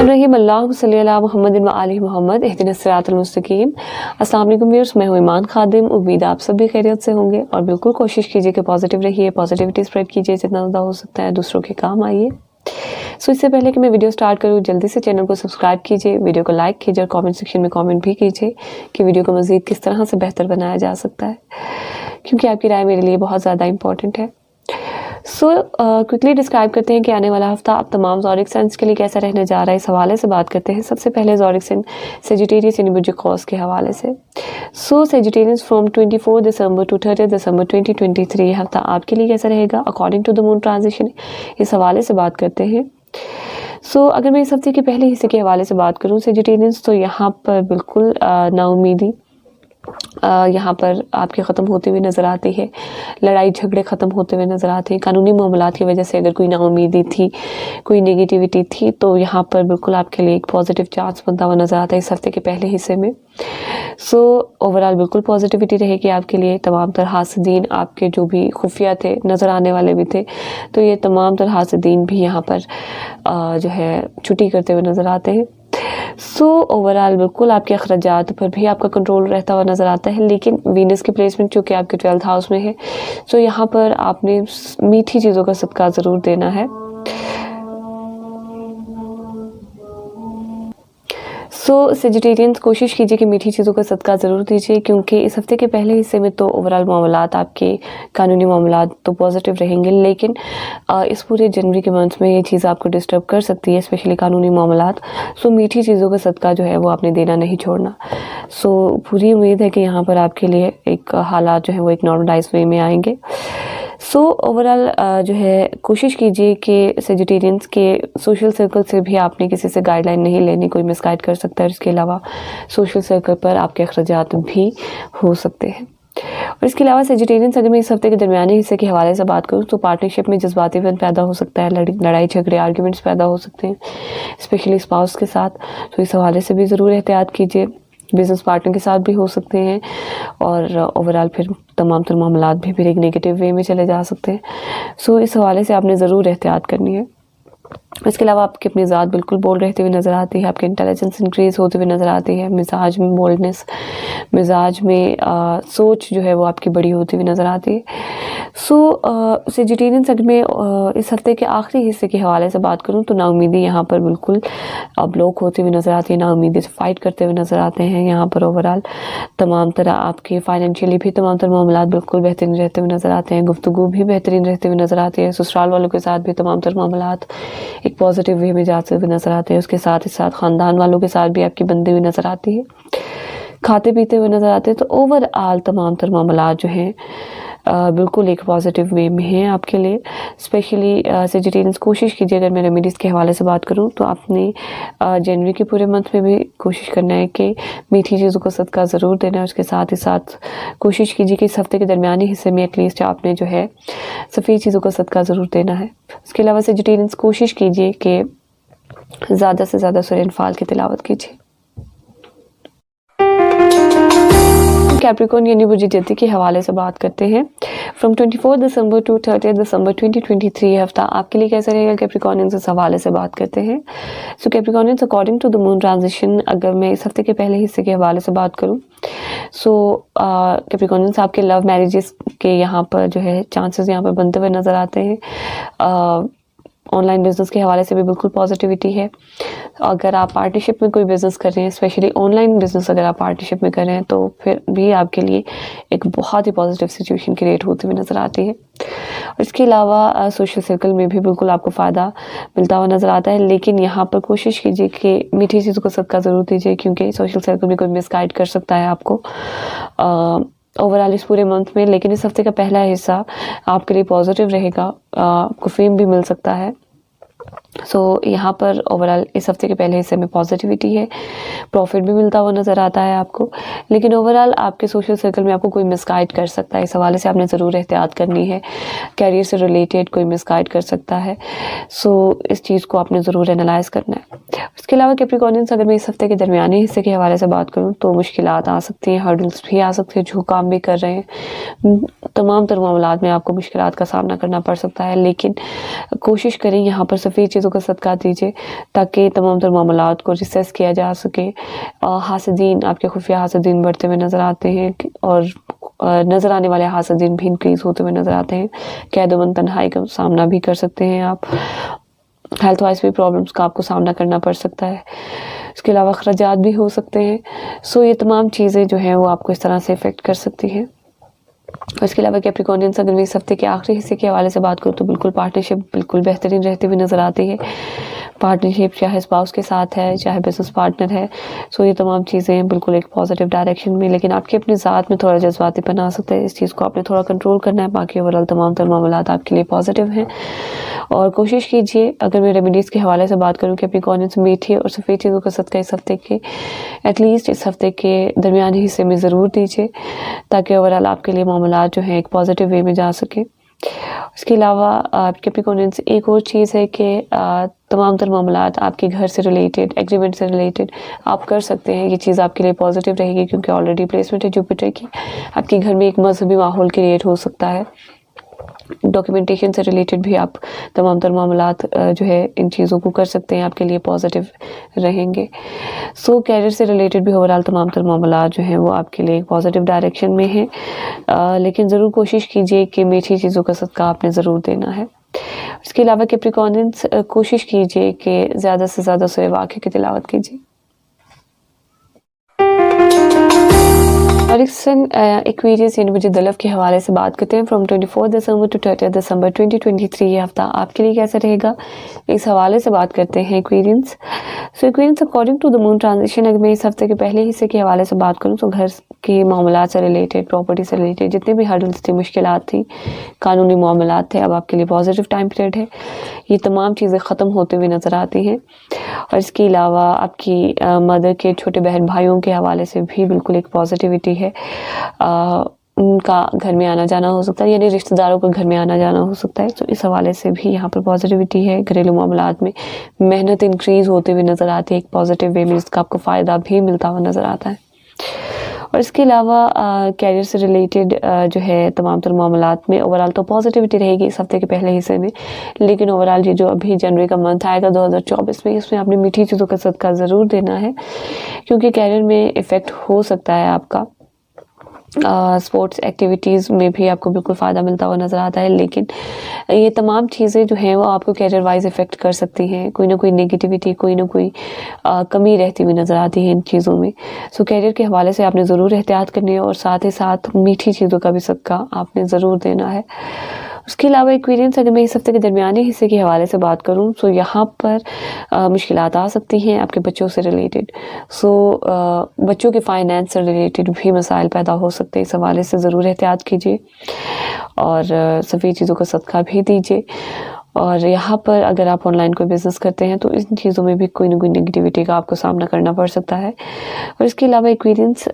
रहीम अल्लाहुम्मा सल्ली अला मुहम्मद व आलि मुहम्मद इहदिनस सिरातल मुस्तकीम। अस्सलाम वालेकुम व्यूअर्स, मैं हूं ईमान खादिम। उम्मीद आप सब भी खैरियत से होंगे और बिल्कुल कोशिश कीजिए कि पॉजिटिव रहिए, पॉजिटिविटी स्प्रेड कीजिए, जितना ज़्यादा हो सकता है दूसरों के काम आइए। इससे पहले कि मैं वीडियो स्टार्ट करूँ, जल्दी से चैनल को सब्सक्राइब कीजिए, वीडियो को लाइक कीजिए और कमेंट सेक्शन में कमेंट भी कीजिए कि वीडियो को मज़ीद किस तरह से बेहतर बनाया जा सकता है, क्योंकि आपकी राय मेरे लिए बहुत ज़्यादा इंपॉर्टेंट है। क्विकली डिस्क्राइब करते हैं कि आने वाला हफ्ता आप तमाम ज़ोडिक साइंस के लिए कैसा रहने जा रहा है, इस हवाले से बात करते हैं। सबसे पहले ज़ोडिक साइन सेजिटेरियस यानी बुर्ज कौस के हवाले से। Sagittarians from 24 December to 30 December 2023 हफ्ता आपके लिए कैसा रहेगा according to the moon transition, इस हवाले से बात करते हैं। अगर मैं इस हफ्ते के पहले हिस्से के हवाले से बात करूँ सेजिटेरियंस, तो यहाँ पर बिल्कुल नाउमीदी यहाँ पर आपके ख़त्म होते हुए नज़र आती है, लड़ाई झगड़े ख़त्म होते हुए नज़र आते हैं। कानूनी मामलात की वजह से अगर कोई नाउमीदी थी, कोई नेगेटिविटी थी, तो यहाँ पर बिल्कुल आपके लिए एक पॉजिटिव चांस बनता हुआ नज़र आता है इस हफ्ते के पहले हिस्से में। ओवरऑल बिल्कुल पॉजिटिविटी रहेगी आपके लिए। तमाम तरह हासिदीन आपके जो भी खुफिया थे, नज़र आने वाले भी थे, तो ये तमाम तरह हासिदीन भी यहाँ पर जो है छुट्टी करते हुए नज़र आते हैं। ओवरऑल बिल्कुल आपके अखराजात पर भी आपका कंट्रोल रहता हुआ नज़र आता है। लेकिन वीनस की प्लेसमेंट चूँकि आपके 12th हाउस में है, यहाँ पर आपने मीठी चीज़ों का सदका ज़रूर देना है। सेजिटेरियंस कोशिश कीजिए कि मीठी चीज़ों का सदका ज़रूर दीजिए, क्योंकि इस हफ्ते के पहले हिस्से में तो ओवरऑल मामलात आपके कानूनी मामलात तो पॉजिटिव रहेंगे, लेकिन इस पूरे जनवरी के मंथ में ये चीज़ आपको डिस्टर्ब कर सकती है, स्पेशली कानूनी मामलात। मीठी चीज़ों का सदका जो है वो आपने देना नहीं छोड़ना। पूरी उम्मीद है कि यहाँ पर आपके लिए एक हालात जो है वो एक नॉर्मलाइज वे में आएंगे। ओवरऑल जो है कोशिश कीजिए कि सेजिटेरियंस के सोशल सर्कल से भी आपने किसी से गाइडलाइन नहीं लेनी, कोई मिसगाइड कर सकता है। इसके अलावा सोशल सर्कल पर आपके अखराजात भी हो सकते हैं। और इसके अलावा सेजिटेरियंस अगर मैं इस हफ्ते के दरमियानी हिस्से के हवाले से बात करूँ, तो पार्टनरशिप में जज्बातीपन पैदा हो सकता है, लड़ाई झगड़े आर्ग्यूमेंट्स पैदा हो सकते हैं, स्पेशली स्पाउस के साथ। तो इस हवाले से भी ज़रूर एहतियात कीजिए। बिज़नेस पार्टनर के साथ भी हो सकते हैं और ओवरऑल फिर तमाम तर मामलात भी फिर एक नेगेटिव वे में चले जा सकते हैं। इस हवाले से आपने ज़रूर एहतियात करनी है। इसके अलावा आपकी अपनी ज़ात बिल्कुल बोल्ड रहती हुई नज़र आती है, आपकी इंटेलिजेंस इंक्रीज़ होती हुई नज़र आती है, मिजाज में बोल्डनेस, मिजाज में सोच जो है वो आपकी बड़ी होती हुई नज़र आती है। सेजिटेरियंस अगर मैं इस हफ्ते के आखिरी हिस्से के हवाले से बात करूं, तो नाउमीदी यहाँ पर बिल्कुल ब्लॉक होती हुई नज़र आती है, नाउमीदी से फाइट करते हुए नज़र आते हैं। यहाँ पर ओवरऑल तमाम तरह आपके फाइनेंशियली भी तमाम तरह मामलात बिल्कुल बेहतरीन रहते हुए नज़र आते हैं, गुफ्तगू भी बेहतरीन रहते हुए नज़र आती है। ससुराल वालों के साथ भी तमाम तरह मामलात एक पॉजिटिव वे में जाते हुए नज़र आते हैं। उसके साथ ही साथ ख़ानदान वालों के साथ भी आपकी बनती हुई नज़र आती है, खाते पीते हुए नज़र आते हैं। तो ओवरऑल तमाम तरह मामलात जो हैं बिल्कुल एक पॉजिटिव वे में हैं आपके लिए। स्पेशली सेजिटेरियंस कोशिश कीजिए, अगर मैं रेमेडीज़ के हवाले से बात करूं, तो आपने जनवरी के पूरे मंथ में भी कोशिश करना है कि मीठी चीज़ों का सदका ज़रूर देना है। उसके साथ ही साथ कोशिश कीजिए कि इस हफ्ते के दरमियानी हिस्से में एटलीस्ट आपने जो है सफ़ेद चीज़ों का सदका ज़रूर देना है। इसके अलावा सेजिटेरियंस कोशिश कीजिए कि ज़्यादा से ज़्यादा सूरह अनफाल की तिलावत कीजिए। कैप्रिकॉर्न यानी बुर्ज जद्दी के हवाले से बात करते हैं। फ्रॉम 24 दिसंबर टू 30 दिसंबर 2023 हफ्ता आपके लिए कैसा रहेगा कैप्रिकॉर्नियंस, इस हवाले से बात करते हैं। Capricornians according to the moon transition, अगर मैं इस हफ्ते के पहले हिस्से के हवाले से बात करूं, कैप्रिकॉर्नियंस आपके लव मैरिजेस के यहाँ पर जो है चांसेस यहाँ पर बनते हुए नज़र आते हैं। ऑनलाइन बिजनेस के हवाले से भी बिल्कुल पॉजिटिविटी है। अगर आप पार्टनरशिप में कोई बिज़नेस कर रहे हैं, स्पेशली ऑनलाइन बिज़नेस अगर आप पार्टनरशिप में कर रहे हैं, तो फिर भी आपके लिए एक बहुत ही पॉजिटिव सिचुएशन क्रिएट होती हुई नज़र आती है। और इसके अलावा सोशल सर्कल में भी बिल्कुल आपको फ़ायदा मिलता हुआ नज़र आता है। लेकिन यहाँ पर कोशिश कीजिए कि मीठी चीज़ों को सदका ज़रूर दीजिए, क्योंकि सोशल सर्कल में कोई मिसगाइड कर सकता है आपको ओवरऑल इस पूरे मंथ में। लेकिन इस हफ्ते का पहला हिस्सा आपके लिए पॉजिटिव रहेगा, आपको फेम भी मिल सकता है। यहाँ पर ओवरऑल इस हफ्ते के पहले हिस्से में पॉजिटिविटी है, प्रॉफिट भी मिलता हुआ नज़र आता है आपको। लेकिन ओवरऑल आपके सोशल सर्कल में आपको कोई मिसगाइड कर सकता है, इस हवाले से आपने ज़रूर एहतियात करनी है। कैरियर से रिलेटेड कोई मिसगाइड कर सकता है, इस चीज़ को आपने ज़रूर एनालाइज करना है। इसके अलावा कैप्रिकॉर्नियंस, अगर मैं इस हफ्ते के दरमियानी हिस्से के हवाले से बात करूँ तो मुश्किलात आ सकती हैं, हर्डल्स भी आ सकते हैं, जो काम भी कर रहे हैं, तमाम तर मामलात में आपको मुश्किलात का सामना करना पड़ सकता है। लेकिन कोशिश करें यहाँ पर सफ़ेद चीज़ों का सदका दीजिए ताकि तमाम तर मामलात को रिसेस किया जा सके। हासदीन, आपके खुफिया हासदीन बढ़ते हुए नज़र आते हैं और नज़र आने वाले हासदीन भी इंक्रीज़ होते हुए नज़र आते हैं। कैदमंद तन्हाई का सामना भी कर सकते हैं आप। हेल्थ वाइज भी प्रॉब्लम्स का आपको सामना करना पड़ सकता है। इसके अलावा अखराजात भी हो सकते हैं। सो ये तमाम चीज़ें जो हैं वो आपको इस तरह से इफ़ेक्ट कर सकती हैं। और इसके अलावा कैप्रिकॉर्नियंस, अगर मैं इस हफ्ते के आखिरी हिस्से के हवाले से बात करूँ तो बिल्कुल पार्टनरशिप बिल्कुल बेहतरीन रहती हुई नज़र आती है। पार्टनरशिप चाहे स्पाउस के साथ है, चाहे बिजनेस पार्टनर है, सो ये तमाम चीज़ें बिल्कुल एक पॉजिटिव डायरेक्शन में, लेकिन आपकी अपनी ज़ात में थोड़ा जज्बातीपन आ सकता है। इस चीज़ को आपने थोड़ा कंट्रोल करना है। बाकी ओवरऑल तमाम तर मामलात आपके लिए पॉजिटिव हैं और कोशिश कीजिए, अगर मैं रेमेडीज़ के हवाले से बात करूँ, कैप्रिकॉर्नियंस मीठी और सफ़ेद चीज़ों का सदका इस हफ्ते के एटलीस्ट इस हफ्ते के दरमियानी हिस्से में ज़रूर दीजिए ताकि ओवरऑल आपके लिए मामलात जो हैं एक पॉजिटिव वे में जा सके। इसके अलावा कैप्रिकॉर्नियंस, एक और चीज़ है कि तमाम तर मामलात आपके घर से रिलेटेड, एग्रीमेंट से रिलेटेड आप कर सकते हैं। ये चीज़ आपके लिए पॉजिटिव रहेगी क्योंकि ऑलरेडी प्लेसमेंट है जुपिटर की। आपके घर में एक मजहबी माहौल क्रिएट हो सकता है। डॉक्यूमेंटेशन से रिलेटेड भी आप तमाम तर मामलात जो है इन चीज़ों को कर सकते हैं, आपके लिए पॉजिटिव रहेंगे। सो कैरियर से रिलेटेड भी ओवरऑल तमाम तर मामलात जो हैं वो आपके लिए एक पॉजिटिव डायरेक्शन में हैं। लेकिन ज़रूर कोशिश कीजिए कि मीठी चीज़ों का सदका आपने ज़रूर देना है। इसके अलावा कैप्रिकॉर्नियंस, कोशिश कीजिए कि ज़्यादा से ज़्यादा सूरह वाक़िया की तिलावत कीजिए। और एक्वेरियस यानी मुझे दलव के हवाले से बात करते हैं। फ्रॉम 24 दिसंबर टू 30 दिसंबर 2023 ये हफ्ता आपके लिए कैसा रहेगा, इस हवाले से बात करते हैं Aquarians. So Aquarians, according to the moon transition, अगर मैं इस हफ्ते के पहले हिस्से के हवाले से बात करूँ तो घर के मामलात से रिलेटेड, प्रॉपर्टी से रिलेटेड जितने भी हर्डल्स थी, मुश्किलात थी, कानूनी मामलात थे, अब आपके लिए पॉजिटिव टाइम पीरियड है। ये तमाम चीज़ें ख़त्म होते हुए नज़र आती हैं। और इसके अलावा आपकी मदर के छोटे बहन भाइयों के हवाले से भी बिल्कुल एक पॉजिटिविटी है। उनका घर में आना जाना हो सकता है, यानी रिश्तेदारों का घर में आना जाना हो सकता है। तो इस हवाले से भी यहाँ पर पॉजिटिविटी है। घरेलू मामलात में मेहनत इंक्रीज़ होते हुए नज़र आती है एक पॉजिटिव वे में, जिसका आपको फ़ायदा भी मिलता हुआ नज़र आता है। और इसके अलावा कैरियर से रिलेटेड जो है तमाम तर मामलात में ओवरऑल तो पॉजिटिविटी रहेगी इस हफ्ते के पहले हिस्से में। लेकिन ओवरऑल ये जो अभी जनवरी का मंथ आएगा 2024 में, इसमें आपने मीठी चीज़ों का सदका ज़रूर देना है क्योंकि कैरियर में इफ़ेक्ट हो सकता है आपका। स्पोर्ट्स एक्टिविटीज़ में भी आपको बिल्कुल फ़ायदा मिलता हुआ नज़र आता है। लेकिन ये तमाम चीज़ें जो हैं वो आपको कैरियर वाइज इफ़ेक्ट कर सकती हैं। कोई ना कोई नेगेटिविटी, कोई ना कोई कमी रहती हुई नज़र आती है इन चीज़ों में। सो कैरियर के हवाले से आपने ज़रूर एहतियात करनी है और साथ ही साथ मीठी चीज़ों का भी सदका आपने ज़रूर देना है। उसके अलावा एक्वेरियंस, अगर मैं इस हफ्ते के दरमियानी हिस्से के हवाले से बात करूँ तो यहाँ पर मुश्किलात आ सकती हैं आपके बच्चों से रिलेटेड। सो बच्चों के फाइनेंस से रिलेटेड भी मसाइल पैदा हो सकते हैं। इस हवाले से ज़रूर एहतियात कीजिए और सफ़ेद चीज़ों का सदका भी दीजिए। और यहाँ पर अगर आप ऑनलाइन कोई बिज़नेस करते हैं तो इन चीज़ों में भी कोई ना कोई नेगेटिविटी का आपको सामना करना पड़ सकता है। और इसके अलावा एक्वेरियंस,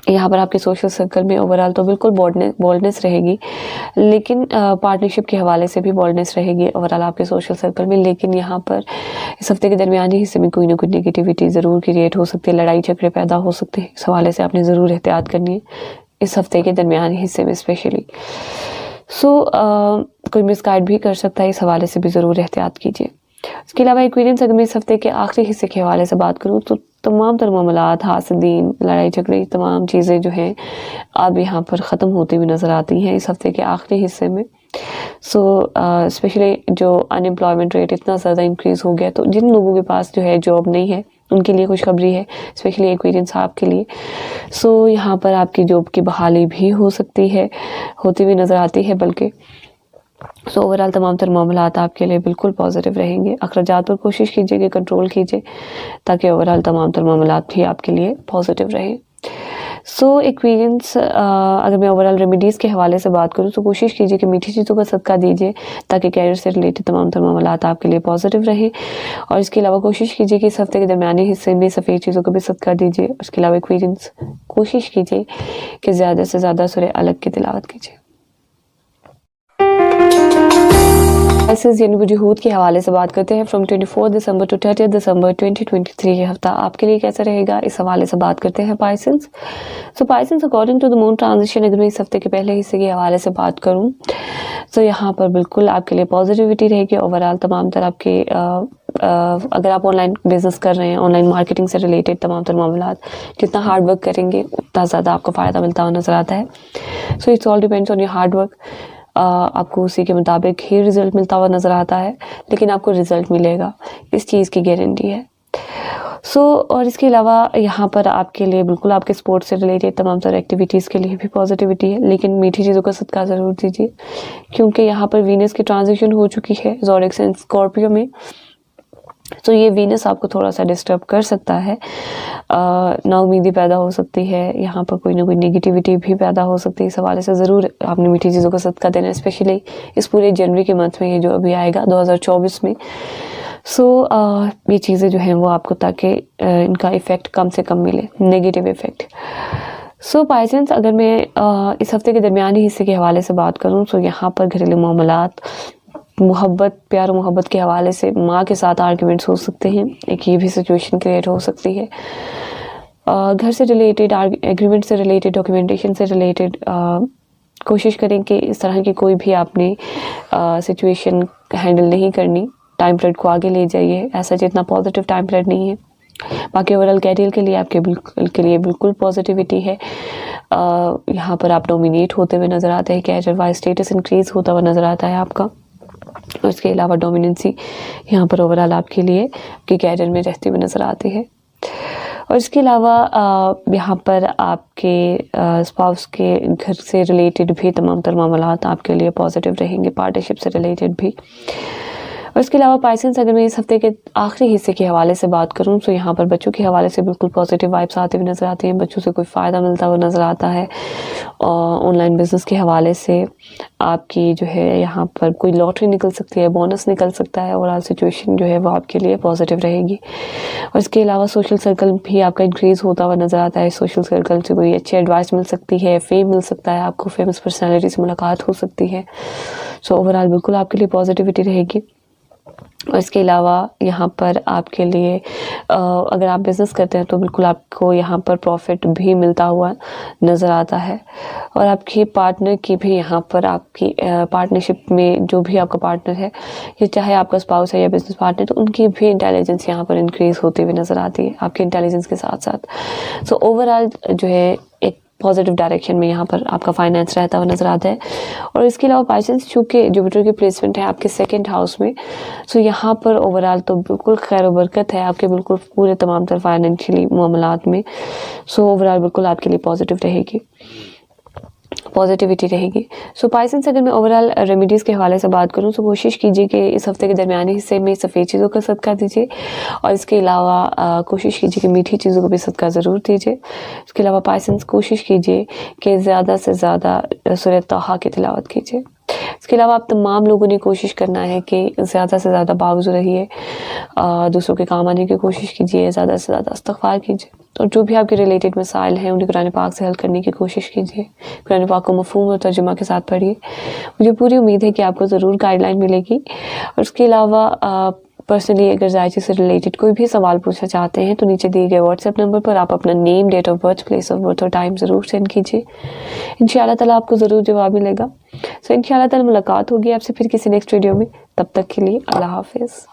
यहाँ पर आपके सोशल सर्कल में ओवरऑल तो बिल्कुल बोल्डनेस रहेगी, लेकिन पार्टनरशिप के हवाले से भी बोल्डनेस रहेगी ओवरऑल आपके सोशल सर्कल में। लेकिन यहाँ पर इस हफ्ते के दरमियानी हिस्से में कोई ना कोई नेगेटिविटी ज़रूर क्रिएट हो सकती है, लड़ाई झगड़े पैदा हो सकते हैं। इस हवाले से आपने ज़रूर एहतियात करनी है इस हफ्ते के दरमियानी हिस्से में स्पेशली। सो कोई मिसगाइड भी कर सकता है, इस हवाले से भी ज़रूर एहतियात कीजिए। इसके अलावा एक्वेरियंस, अगर मैं इस हफ्ते के आखिरी हिस्से के हवाले से बात करूँ तो तमाम तर मामलात, हासदीन, लड़ाई झगड़े, तमाम चीज़ें जो हैं अब यहाँ पर ख़त्म होती हुई नज़र आती हैं इस हफ्ते के आखिरी हिस्से में। सो स्पेशली जो अनएम्प्लॉयमेंट रेट इतना ज़्यादा इंक्रीज़ हो गया, तो जिन लोगों के पास जो है जॉब नहीं है उनके लिए खुशखबरी है, स्पेशली एक्वेरियंस आपके लिए। सो यहाँ पर आपकी जॉब की बहाली भी हो सकती है, होती हुई नज़र आती है बल्कि। सो ओवरऑल तमाम तर मामलात आपके लिए बिल्कुल पॉजिटिव रहेंगे। अखराजात पर कोशिश कीजिए कि कंट्रोल कीजिए ताकि ओवरऑल तमाम तर मामलात भी आपके लिए पॉजिटिव रहें। सो एक्वेरियंस, अगर मैं ओवरऑल रेमेडीज़ के हवाले से बात करूँ तो कोशिश कीजिए कि मीठी चीज़ों का सदका दीजिए ताकि कैरियर से रिलेटेड तमाम तर मामलात आपके लिए पॉजिटिव रहें। और इसके अलावा कोशिश कीजिए कि इस हफ्ते के दरमियानी हिस्से में सफ़ेद चीज़ों का भी सदका दीजिए। उसके अलावा एक्वेरियंस, कोशिश कीजिए कि ज़्यादा से ज़्यादा सूरह अलग की तिलावत कीजिए। पाइसेस यानी वजूहूद के हवाले से बात करते हैं। फ्रॉम 24 दिसंबर टू 30 दिसंबर 2023 ये हफ्ता आपके लिए कैसा रहेगा, इस हवाले से बात करते हैं Pisces. So Pisces according to the moon transition, अगर मैं इस हफ्ते के पहले हिस्से के हवाले से बात करूं तो यहाँ पर बिल्कुल आपके लिए पॉजिटिविटी रहेगी। ओवरऑल तमाम तरह आपके अगर आप ऑनलाइन बिजनेस कर रहे हैं, ऑनलाइन मार्केटिंग से रिलेटेड तमाम तर मामलात, जितना हार्ड वर्क करेंगे उतना ज़्यादा आपको फ़ायदा मिलता हुआ नज़र आता है। So it's all depends on your hard work. आपको उसी के मुताबिक ही रिज़ल्ट मिलता हुआ नज़र आता है, लेकिन आपको रिज़ल्ट मिलेगा, इस चीज़ की गारंटी है। और इसके अलावा यहाँ पर आपके लिए बिल्कुल आपके स्पोर्ट्स से रिलेटेड तमाम सारे एक्टिविटीज़ के लिए भी पॉजिटिविटी है, लेकिन मीठी चीज़ों का सदका ज़रूर दीजिए, क्योंकि यहाँ पर वीनस की ट्रांजिशन हो चुकी है ज़ोडिएक से स्कॉर्पियो में। तो ये वीनस आपको थोड़ा सा डिस्टर्ब कर सकता है, नाउमीदी पैदा हो सकती है, यहाँ पर कोई ना कोई नेगेटिविटी भी पैदा हो सकती है। इस हवाले से ज़रूर आपने मीठी चीज़ों का सदका देना है, स्पेशली इस पूरे जनवरी के मंथ में, ये जो अभी आएगा 2024 में। ये चीज़ें जो हैं वो आपको, ताकि इनका इफ़ेक्ट कम से कम मिले, नेगेटिव इफ़ेक्ट। पाइसेंस, अगर मैं इस हफ्ते के दरमियानी हिस्से के हवाले से बात करूँ तो यहाँ पर घरेलू मामलात, मोहब्बत, प्यार और मोहब्बत के हवाले से माँ के साथ आर्ग्यूमेंट्स हो सकते हैं, एक ये भी सिचुएशन क्रिएट हो सकती है। घर से रिलेटेड, एग्रीमेंट से रिलेटेड, डॉक्यूमेंटेशन से रिलेटेड कोशिश करें कि इस तरह की कोई भी आपने सिचुएशन हैंडल नहीं करनी, टाइम पीरियड को आगे ले जाइए, ऐसा जितना पॉजिटिव टाइम पीरियड नहीं है। बाकी ओवरऑल कैरियर के लिए आपके लिए बिल्कुल पॉजिटिविटी है। यहाँ पर आप डोमिनेट होते हुए नज़र आते हैं, कैरियर वाइज स्टेटस इंक्रीज होता हुआ नज़र आता है आपका। और इसके अलावा डोमिनेंसी यहाँ पर ओवरऑल आपके लिए आपके कैरियर में रहती हुई नज़र आती है। और इसके अलावा यहाँ पर आपके स्पाउस के घर से रिलेटेड भी तमाम तर मामलात आपके लिए पॉजिटिव रहेंगे, पार्टनरशिप से रिलेटेड भी। और इसके अलावा पाइसेंस, अगर मैं इस हफ्ते के आखिरी हिस्से के हवाले से बात करूं तो यहाँ पर बच्चों के हवाले से बिल्कुल पॉजिटिव वाइब्स आते हुए नज़र आती हैं, बच्चों से कोई फ़ायदा मिलता हुआ नज़र आता है। और ऑनलाइन बिजनेस के हवाले से आपकी जो है यहाँ पर कोई लॉटरी निकल सकती है, बोनस निकल सकता है, ओवरऑल सिचुएशन जो है वो आपके लिए पॉजिटिव रहेगी। और इसके अलावा सोशल सर्कल भी आपका इंक्रीज़ होता हुआ नज़र आता है, सोशल सर्कल से कोई अच्छी एडवाइस मिल सकती है, फेम मिल सकता है, आपको फेमस पर्सनैलिटी से मुलाकात हो सकती है। ओवरऑल बिल्कुल आपके लिए पॉजिटिविटी रहेगी। और इसके अलावा यहाँ पर आपके लिए अगर आप बिज़नेस करते हैं तो बिल्कुल आपको यहाँ पर प्रॉफिट भी मिलता हुआ नज़र आता है। और आपकी पार्टनर की भी यहाँ पर आपकी पार्टनरशिप में जो भी आपका पार्टनर है, ये चाहे आपका स्पाउस है या बिज़नेस पार्टनर, तो उनकी भी इंटेलिजेंस यहाँ पर इंक्रीज़ होती हुई नज़र आती है आपके इंटेलिजेंस के साथ साथ। ओवरऑल जो है एक पॉजिटिव डायरेक्शन में यहाँ पर आपका फाइनेंस रहता हुआ नज़र आता है। और इसके अलावा पाइसेंस, चूँकि जुपिटर की प्लेसमेंट है आपके सेकंड हाउस में, यहाँ पर ओवरऑल तो बिल्कुल खैर व बरकत है आपके बिल्कुल पूरे तमाम तर फाइनेंशियली मामलात में। ओवरऑल बिल्कुल आपके लिए पॉजिटिव रहेगी, पॉजिटिविटी रहेगी। पाइसेंस, अगर मैं ओवरऑल रेमेडीज़ के हवाले से बात करूँ तो कोशिश कीजिए कि इस हफ्ते के दरमियानी हिस्से में सफ़ेद चीज़ों का सदका दीजिए। और इसके अलावा कोशिश कीजिए कि मीठी चीज़ों को भी सदका ज़रूर दीजिए। इसके अलावा पाइसेंस, कोशिश कीजिए कि ज़्यादा से ज़्यादा सूरह तहा की तिलावत कीजिए। इसके अलावा आप तमाम लोगों ने कोशिश करना है कि ज़्यादा से ज़्यादा बावजूद रहिए, दूसरों के काम आने की कोशिश कीजिए, ज़्यादा से ज़्यादा इस्तग़फ़ार कीजिए। और जो भी आपके रिलेटेड मसाइल हैं उन्हें कुरान पाक से हल करने की कोशिश कीजिए। कुरान पाक को मफ़हूम और तर्जुमा के साथ पढ़िए। मुझे पूरी उम्मीद है कि आपको ज़रूर गाइडलाइन मिलेगी। और इसके अलावा पर्सनली अगर जायची से रिलेटेड कोई भी सवाल पूछना चाहते हैं तो नीचे दिए गए व्हाट्सएप नंबर पर आप अपना name, date of birth, place of birth और टाइम ज़रूर सेंड कीजिए। इंशाअल्लाह ताला आपको ज़रूर जवाब मिलेगा। इंशाअल्लाह ताला मुलाकात होगी आपसे फिर किसी नेक्स्ट वीडियो में। तब तक के लिए अल्लाह हाफिज़।